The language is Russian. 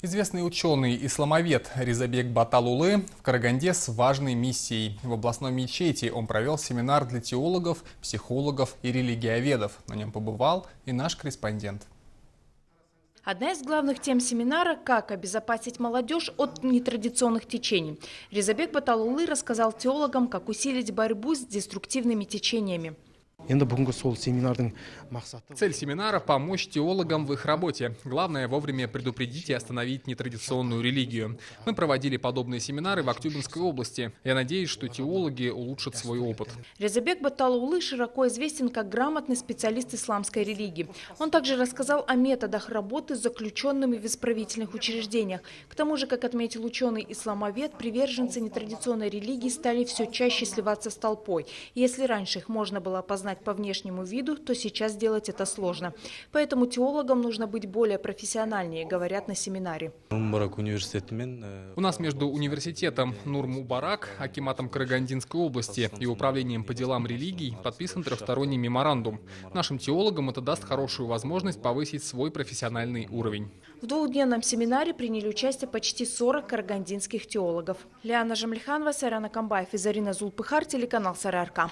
Известный ученый-исламовед Ризабек Баталулы в Караганде с важной миссией. В областной мечети он провел семинар для теологов, психологов и религиоведов. На нем побывал и наш корреспондент. Одна из главных тем семинара – как обезопасить молодежь от нетрадиционных течений. Ризабек Баталулы рассказал теологам, как усилить борьбу с деструктивными течениями. Цель семинара – помочь теологам в их работе. Главное – вовремя предупредить и остановить нетрадиционную религию. Мы проводили подобные семинары в Актюбинской области. Я надеюсь, что теологи улучшат свой опыт. Ризабек Баталулы широко известен как грамотный специалист исламской религии. Он также рассказал о методах работы с заключенными в исправительных учреждениях. К тому же, как отметил ученый-исламовед, приверженцы нетрадиционной религии стали все чаще сливаться с толпой. И если раньше их можно было опознать по внешнему виду, то сейчас сделать это сложно. Поэтому теологам нужно быть более профессиональнее, говорят на семинаре. У нас между университетом Нур-Мубарак, акиматом Карагандинской области и управлением по делам религий подписан трехсторонний меморандум. Нашим теологам это даст хорошую возможность повысить свой профессиональный уровень. В двухдневном семинаре приняли участие почти 40 карагандинских теологов. Лиана Жамлиханова, Сайран Акамбаев и Зарина Зулпыхар, телеканал Сары Арка.